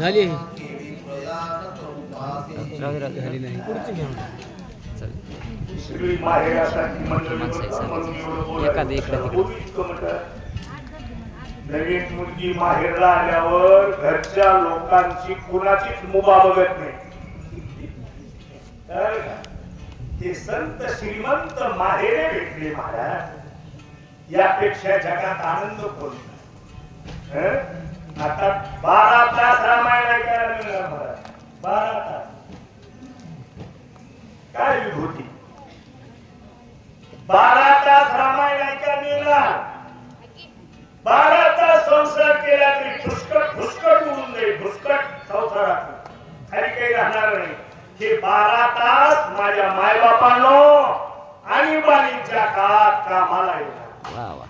झाली झाली नाही पुढची घ्या सगळी माहेरासाठी मंडळी एखादी नवीन मुलगी माहेरला आल्यावर घरच्या लोकांची कुणाचीच मुभा बघत नाही. तर ते संत श्रीमंत माहेरे भेटले महाराज, यापेक्षा जगात आनंद कोणता. आता 12 तास रामायण ऐकायला मिळणार महाराज, 12 तास. काय विभूती, 12 तास रामायण ऐकायला मिळणार, 12 तास संसार केला तरी फुसकट फुसकट होऊन जाईल. फुसकट संसारात खाली काही राहणार नाही. हे 12 तास माझ्या मायबापांनो आणि बालीच्या काळात कामाला येणार.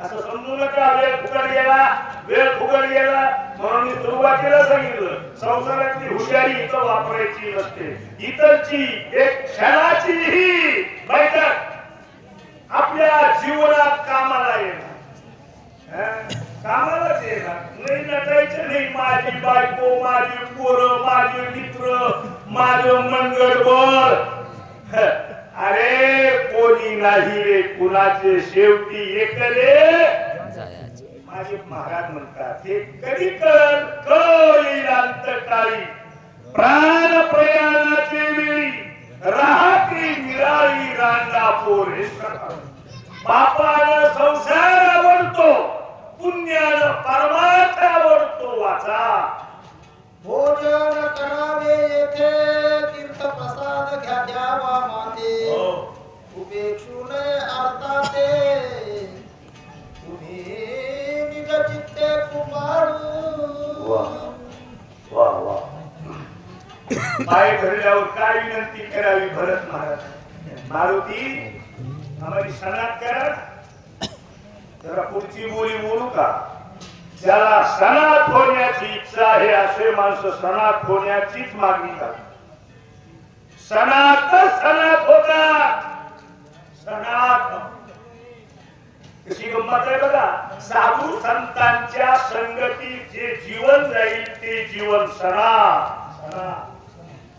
असं समजू नका वेळ फुकट गेला, वेळ फुकट गेला म्हणून मी सुरुवातीला सांगितलं संसारातली हुशारी इथं वापरायची नसते. इतरची एक क्षणाचीही बैठक आपल्या जीवनात कामाला येणार. कामालाच येणार नाही. नटायचं नाही माझी बायको, माझी पोरं, माझे मित्र, माझं मनगडबळ. अरे कोणी नाही रे कुणाचे, शेवटी एकले. माझे महाराज म्हणतात हे कधी कळेल अंतकाळी, प्राण प्रयाणाचे वेळी राहते निराळी रांगा पोरे. पापानं संसार आवडतो, पुण्यानं परमार्थ आवडतो. वाचा भोजन करावे येथे, तीर्थ प्रसाद घ्या द्यावा माते. उपेक्षू नये अर्थाते, तुम्ही निज चित्ते कुमारू. वा वा. पाय धरल्यावर काय विनंती करावी भरत महाराज. मारुती आम्हाला सणात करा. जरा पुढची बोली बोलू का. ज्याला सणात होण्याची इच्छा आहे असे माणसं सणात होण्याचीच मागणी करतात. सणात होता. सणात कशी गंमत आहे बघा. साधू संतांच्या संगतीत जे जीवन जाईल ते जीवन सणात.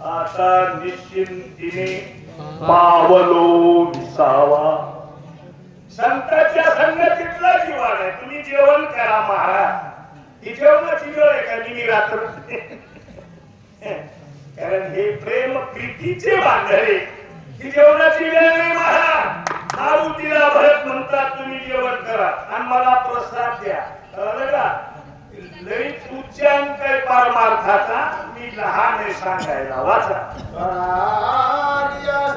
आता निश्चिंतीने पावलो विसावा. संतांच्या संगतीतला जीवन आहे. तुम्ही जेवण करा महाराज. ही जेवणाची वेळ आहे का निमी रात्र. कारण हे प्रेम प्रीतीचे बांधरे. ही जेवणाची वेळ नाही महाराज. मारुतीला भरत म्हणतात तुम्ही जेवण करा आणि मला प्रसाद द्या. कळलं का. लईच उच्चांक आहे परमार्थाचा. मी लहान आहे सांगायला. वाचा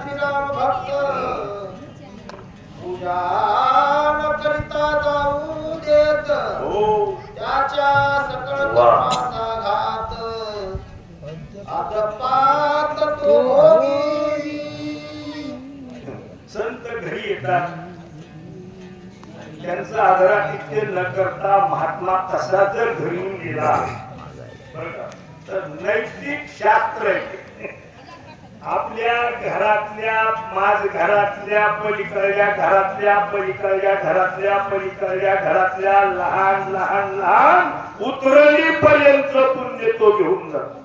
श्रीराम भक्त पूजा न करिता जाऊ देत. त्याच्या सकळ कर्माचा घात अदपात तो भोगी. संत घरी येतात, त्यांचा आदरातिथ्य न करता महात्मा तसा जर घरी गेला तर नैतिक शास्त्र आहे. आपल्या घरातल्या माझ घरातल्या पलीकडल्या घरातल्या पलीकडल्या घरातल्या पलीकडल्या घरातल्या लहान लहान लहान उतरली पर्यंत पुण्य तो घेऊन जातो.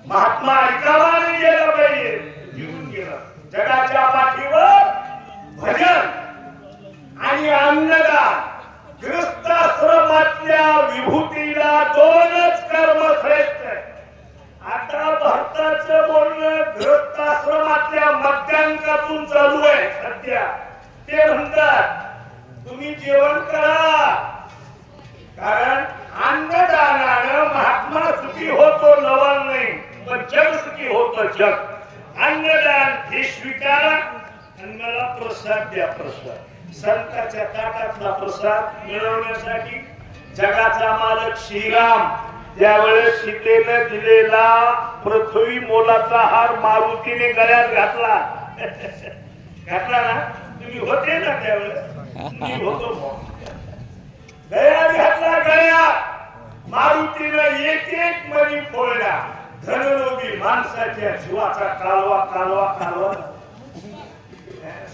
महात्मा रिकामाने गेला पाहिजे. घेऊन गेला. जगाच्या पाठीवर भजन आणि अन्नदान. गृहस्थाश्रमातल्या विभूतीला 2च कर्म श्रेष्ठ. आता भारताचं बोलणं गृहस्थाश्रमातल्या मध्यांकातून चालू आहे सध्या. ते म्हणतात तुम्ही जेवण करा, कारण अन्नदानानं महात्मा सुखी होतो नवल नाही पण जग सुखी होतं. जग अन्नदान हे स्वीकारा आणि मला प्रसाद द्या. प्रसाद संतांच्या ताटातला प्रसाद मिळवण्यासाठी जगाचा मालक श्रीराम त्यावेळेस सीतेनं दिलेला पृथ्वी मोलाचा हार मारुतीने गळ्यात घातला. घातला ना. तुम्ही होते ना त्यावेळेस. मी होतो. गळ्यात घातला. गळ्यात मारुतीनं एक मणी फोडला. धनरोगी माणसाच्या जीवाचा कालवा कालवा कालवा.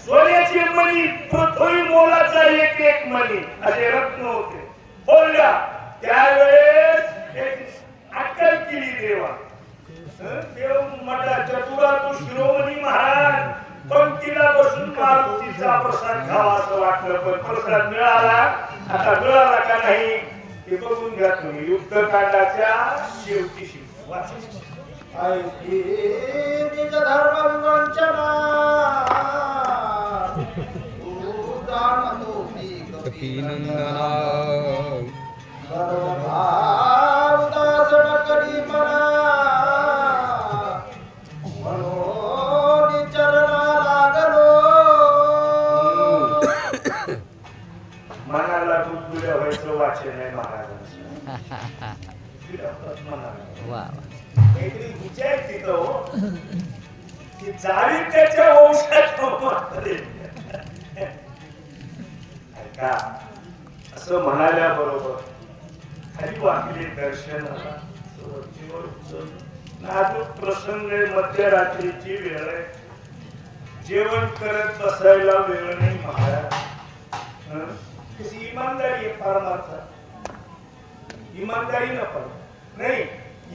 सोन्याची मणी पृथ्वी मोलाचा एक मणी असे रत्न होते. बोलल्या त्यावेळेस एक अक्कल केली देवा. देव म्हटला चतुरा तू शिरोमणी महाराज पंक्तीला बसून मारुतीचा प्रसाद घ्यावा असं वाटलं, पण प्रसाद मिळाला. आता मिळाला का नाही ते बघून घ्या तुम्ही युद्धकांडाच्या शेवटी वाचा. ऐकी निज धर्म विवंचना तू जाणतोसी कपीनंदना सर्व भाव दासन करी मना मनोनी चरणा लागलो. मनाला दुधुल्या व्हायचं वाचन आहे महाराजांचं. वा काहीतरी विचार तिथं हो की जाळी त्याच्या वंशात ऐका असं म्हणाल्या बरोबर खाली वाकले दर्शनाला वरचीवर उचल. नाजूक प्रसंग आहे, मध्यरात्रीची वेळ आहे, जेवण करत बसायला वेळ नाही महाराज. कशी इमानदारी आहे परमार्थ, इमानदारी न पण नाही.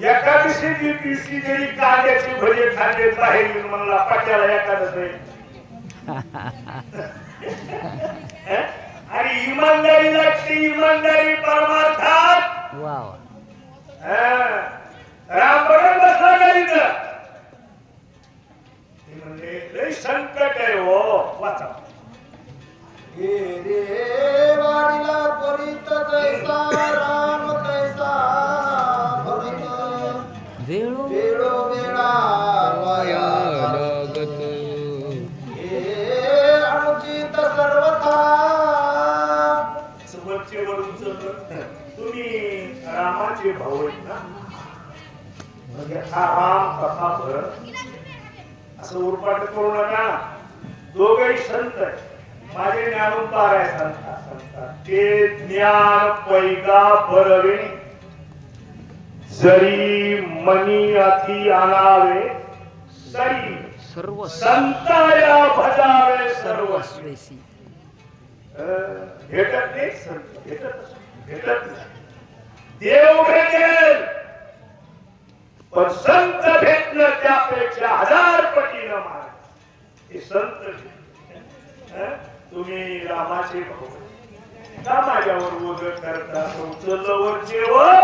एकादशी दिवशी जरी कांद्याची भजे खाल्ले बाहेर येऊन म्हणला पाट्याला एकादश आणि इमानदारी लागते, इमानदारी परमार्थात. वा राम बरोबर बसला नाही तर म्हणजे लय संकट आहे हो. वाचा. हे देवारीला परित तैसा राम तैसा भरित वेळो वेळोवेळा वाया लागत हे अनुचित सर्वथा. वरचे वर उचललं. तुम्ही रामाचे भाऊ आहेत ना, म्हणजे हा राम कथा भरत असं उरपाट करू नका. दोघही संत आहेत. माझे ज्ञानोबार आहे संता ते ज्ञान पैगा भरवे जरी मनी अति आणावे सरी सर्व संताया भजावे सर्व. स्वेसी भेटत नाही संत, भेटत नाही. देव भेटेल पण संत भेटणं त्यापेक्षा 1000 पटीनं महाग. हे संत तुम्ही रामाचे भाऊ का माझ्यावर ओझ करता. उचललं वरचेवर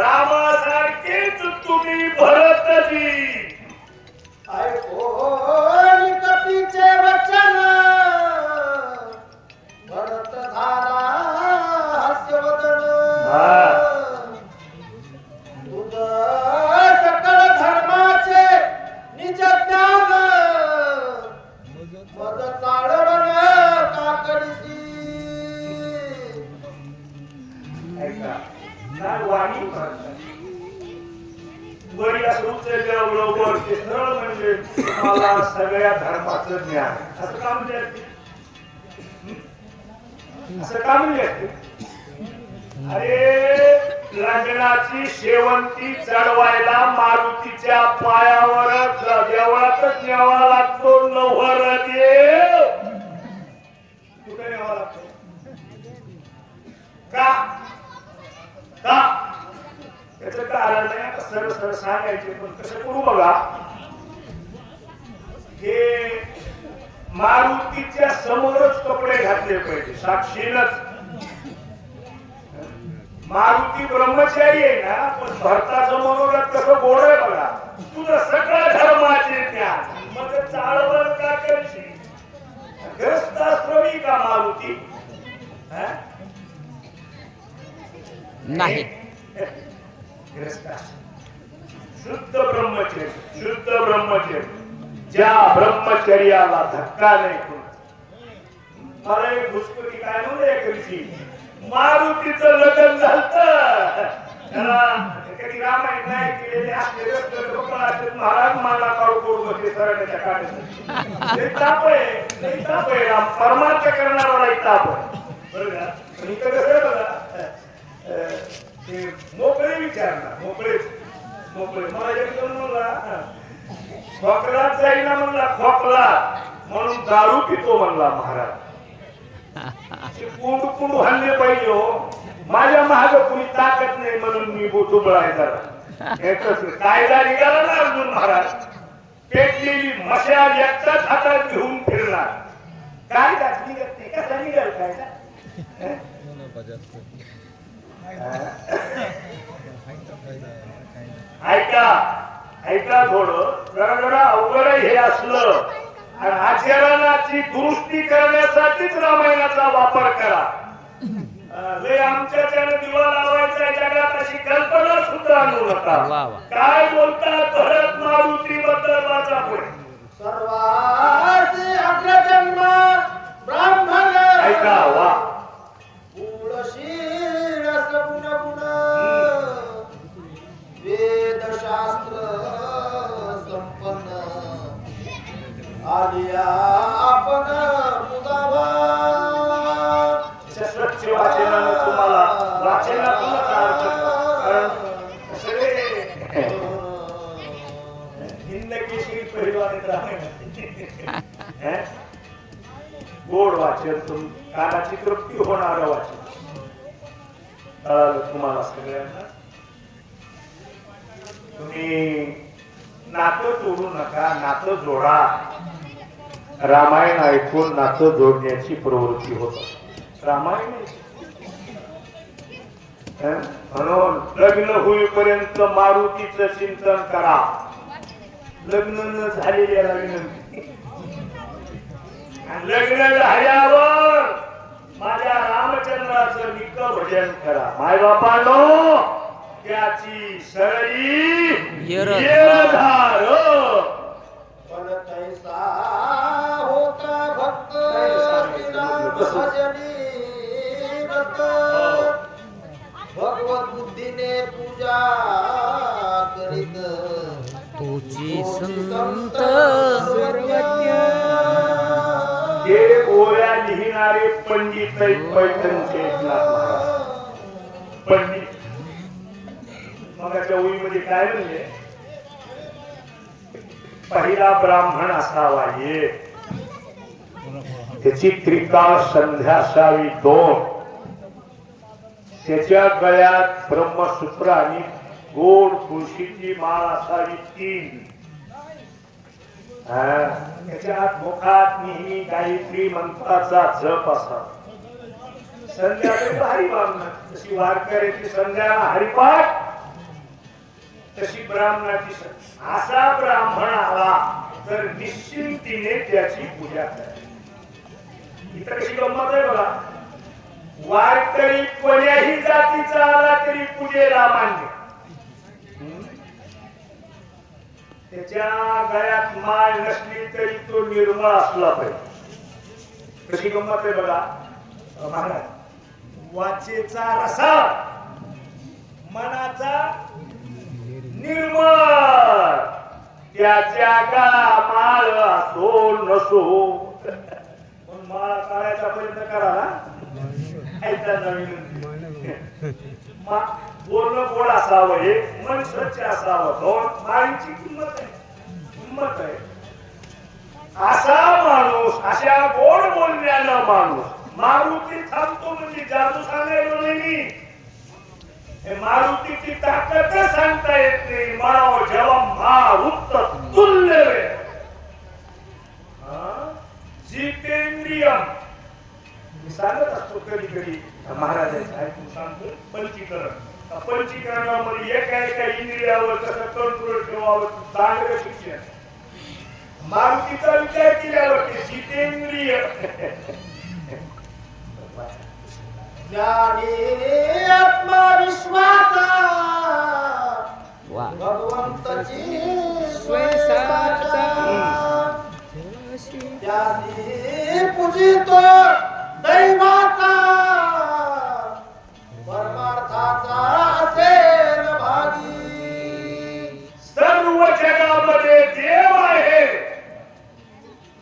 रामासारखेच तुम्ही भरतजी. ऐकोनी कपीचे वचन भरत झाला हास्यवदन. तुझ सकळ धर्माचे निज ज्ञान मज चाळवण काकडीसी. ऐका काय वाणी म्हणतात. वरी असं उचलल्या बरोबर ते सरळ म्हणजे मला सगळ्या धर्माचं ज्ञान असं काम म्हणजे असं काम म्हणजे. अरे लग्नाची शेवंती चढवायला मारुतीच्या पायावर देवळातच न्यावा लागतो. नवहर देव कुठे न्यावा लागतो का? का त्याच कारण आहे. सरळ सरळ सांगायचे पण कसं करू बघा. हे मारुतीच्या समोरच कपडे घातले पाहिजे साक्षीनच. मारुती ब्रह्मचारी आहे ना, पण भरताचं मनोरथ कसं गोड आहे बघा. तुझं सगळं धर्माचे ज्ञान मग चाळवण का करशील. ग्रस्ताश्रमी का मारुती नाही. शुद्ध ब्रह्मचर्य, शुद्ध ब्रह्मचर्य. ज्या ब्रह्मचर्याला धक्का नाही कोण. मला एक घुसखोरी काय म्हणून मारुतीचं लग्न झालं. कधी रामायण नाही केलेले असले रस्ते महाराज मला काढू करू बसले सरण्याच्या काढत ताप आहे राम परमार्थ करणारा ताप आहे. बरोबर पण इथं कसं बघा ते मोकळे विचारणार मोकळे मला एकदम म्हणला खोकलाच जाईना म्हणला खोकला म्हणून दारू पितो म्हणला महाराज. कुंड कुंड हल्ले पाहिजे हो. माझ्या महाग कुणी ताकद नाही म्हणून मी दुबळायचा. कायदा निघाला ना अर्जुन महाराज, पेटलेली मशाल एकटाच हातात घेऊन फिरणार. काय निघत नाही, कसा निघाल कायदा? ऐका ऐका, थोडं जरा जरा अवघड हे असलं आणि आचरणाची दुरुस्ती करण्यासाठीच रामायणाचा वापर करा. लय आमच्याच्यानं दिवा लावायचा जगात अशी कल्पना सुद्धा आणू नका. वा वा. काय बोलतात भरत मारुती बद्दल वाचा पुढे. सर्वासी अग्रजन्म ब्राह्मण ऐका वा. कुळशील सगुण गुण वेदशास्त्र संपन्न आलिया आपण मुदावा. स्वच्छ वाचनानं तुम्हाला वाचनातूनच अर्थ, कारण सगळे हिंदकेसरी पहिलवान रामायण गोड वाचन, तुम कानाची तृप्ती होणारं वाचन. कळालं तुम्हाला सगळ्यांना? तुम्ही नातं तोडू नका, नातं जोडा. रामायण ऐकून नातं जोडण्याची प्रवृत्ती होत. रामायण म्हणून लग्न होईपर्यंत मारुतीचं चिंतन करा. लग्न न झालेल्या विनंती, लग्न झाल्यावर माझ्या रामचंद्राचं निक भजन करा. मायबापांनो त्याची सरळी येरधार. पण तैसा होता भक्त भजनी व्रत. भगवत बुद्धीने पूजा करीत तुझी संत सर्वज्ञ. हे ओळ्या लिहिणारे पंडित पैठणचे एकनाथ महाराज पंडित. मगाच्या ओळीमध्ये काय म्हणले? पहिला ब्राह्मण असावा एक, त्याची त्रिकाळ संध्या असावी 2, त्याच्या गळ्यात ब्रह्मसूत्र आणि गोड तुळशीची माळ असावी 3, त्याच्या मुखात नेहमी गायत्री मंत्राचा जप असावा. संध्याकाळी भारी ब्राह्मण, जशी वारकऱ्याची संध्याला हरिपाठ तशी ब्राह्मणाची. असा ब्राह्मण आला तर निश्चिंतीने त्याची पूजा करायची. इथं कशी गंमत आहे बघा. वारकरी कोण्याही जातीचा आला तरी पूजेला मान्य. त्याच्या गळ्यात माळ नसली तरी तो निर्मळ असला पाहिजे. कशी गंमत आहे बघा महाराज. वाचेचा रसा मनाचा निर्मळ, त्याच्या गळा माळ असो नसो पण माळ काढायचा प्रयत्न करा ना. बोलणं गोड असावं, एक मन स्वच्छ असावं, 2 माळीची किंमत आहे. असा माणूस, अशा गोड बोलण्यानं माणूस मारुती थांबतो. म्हणजे जादू सांगायला नाही, मारुतीची ताकद सांगता येत नाही. म्हणावं जेव्हा मारुत तुल्य जितेंद्रियम. मी सांगत असतो कधी कधी महाराजांचं ऐकून सांगतो. पंचीकरणामध्ये एका एका इंद्रियावर कसं कंट्रोल ठेवावं, चांगलं शिक्षण. मारुतीचा विचार केल्यावर जितेंद्रिय ज्ञानी आत्मविश्वासा वा. भगवंताची स्वयंसाचा त्यासी पूजितो दैवाचा परमार्थाचा असेल भागी. सर्व जगामध्ये देव आहे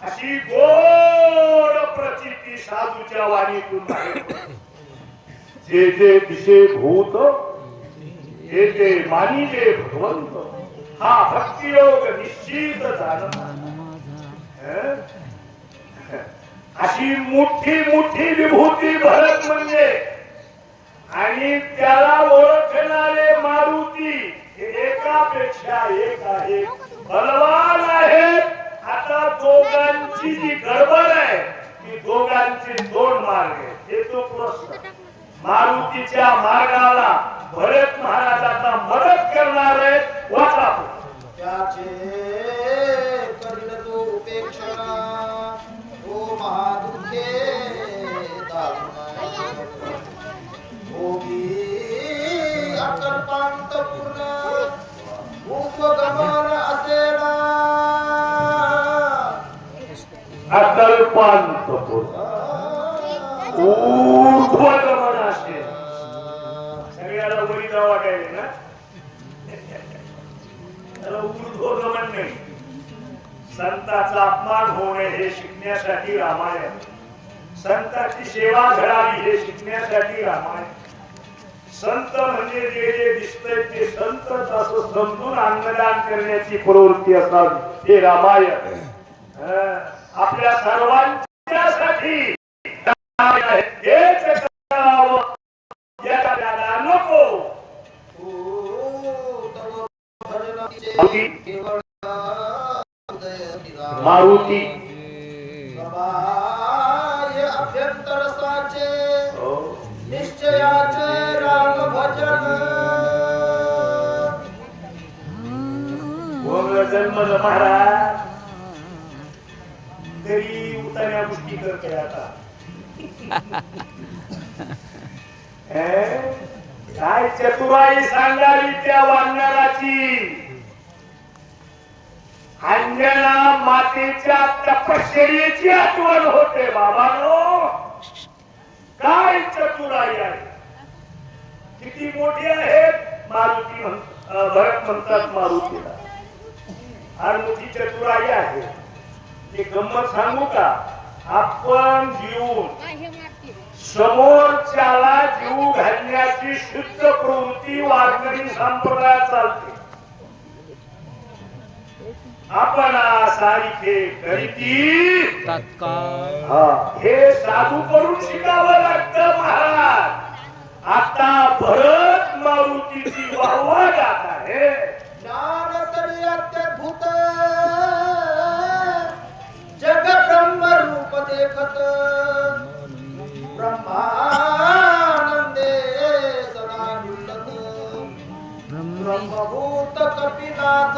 अशी गोड प्रचिती साधूच्या वाणीतून आहे. जे जे दिशे भूत ते ते मानिले भगवंत, हा भक्तियोग निश्चित जाणता. अशी मोठी मोठी विभूती भरत म्हणजे आणि त्याला ओळखणारे मारुती हे एकापेक्षा एक आहे, बलवान आहेत. आता दोघांची जी गडबड आहे ती दोघांचे दोन मार्ग आहेत. हे तो प्रश्न मारुतीच्या मार्गाला भरत महाराजांना मदत करणार आहे. वाचा त्याचे करीन तो उपेक्षणा, ओ महादुःखे दारुणा, ओ मी अकल्पांत पूर्ण उपगमन असेना, अकल्पांत ऊर्ध्वगमन असेल. सगळ्याला वरी जावं वाटायला ना, त्याला ऊर्ध्वगमन नाही. संताचा अपमान होणे हे शिकण्यासाठी रामायण, संताची सेवा घडावी हे शिकण्यासाठी रामायण. संत म्हणजे जे जे दिसतंय ते संतच असं समजून अन्नदान करण्याची प्रवृत्ती असावी हे रामायण. आपल्या सर्वांच्यासाठी हेच करावं याला नको. मारुती अभ्यंतर साचे निश्चयाचे राम भजन, जन्मलं महाराज तरी उतरण्या गोष्टी करते. आता काय चतुराई सांगावी त्या वानराची. अंजना मातेच्या तपश्चर्येची आठवण होते. बाबांनो काय चतुराई आहे, किती मोठी आहेत. मारुती भरत म्हणतात मारुतीला फार मोठी चतुराई आहे. एक गंमत सांगू का? आपण जीवन समोरच्याला जीव घालण्याची शुद्ध प्रवृत्ती वारकरी संप्रदायात चालते. आपण सारखे करीती तत्काळ हे साधू करून शिकावं लागतं महाराज. आता भरत मारुतीची वाहवा गात आहे. ज्ञान तरी अत्यद्भुत जग ब्रह्म रूप देखत, ब्रह्मानंदे सदा डुलत, ब्रह्मभूत कपिनाथ.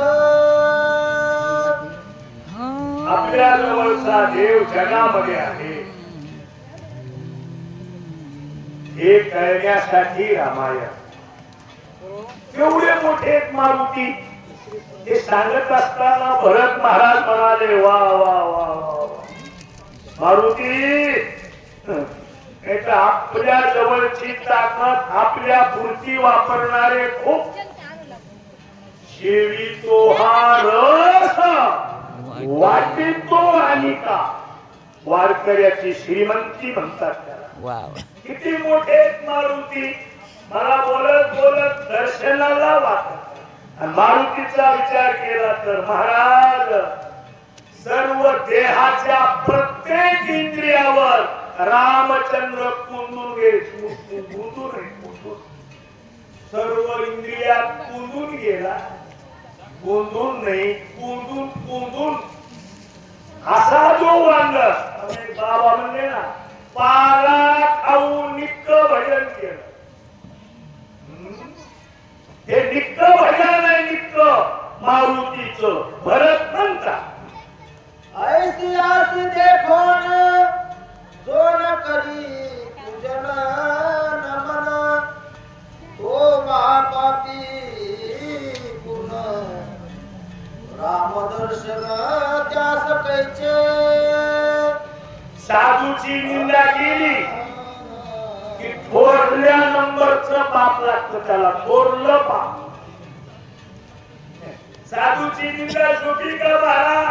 आपल्या जवळचा देव जगामध्ये आहे हे कळण्यासाठी रामायण. एवढे मोठे मारुती हे सांगत असताना भरत महाराज म्हणाले वा वा वा वा मारुती, आपल्या जवळची ताकद आपल्या पुरती वापरणारे खूप. शेवी तो हा रस वाटितो आणि का वारकऱ्याची श्रीमंती म्हणतात त्याला. वा किती मोठे मारुती. मला बोलत बोलत दर्शनाला वाटत. मारुतीचा विचार केला तर महाराज सर्व देहाच्या प्रत्येक इंद्रियावर रामचंद्र कुंदून सर्व इंद्रियात कुंदून गेला. कुंदून नाही कुंदून असा जो वांग बाबा म्हणले ना, पाला खाऊन निक्क भजन केलं. हे निक्क भजन आहे, निक्क मारुतीचं. भरत म्हणतात ऐसी आसी देखोन जो न करी पूजन नमन, ओ महापापी पूर्ण राम दर्शन त्यास कैचे. साधूची निंदा केली की थोरल्या नंबरचं पाप लागतं त्याला. थोरलं पाप. साधूची निंदा सोपी का बाळा?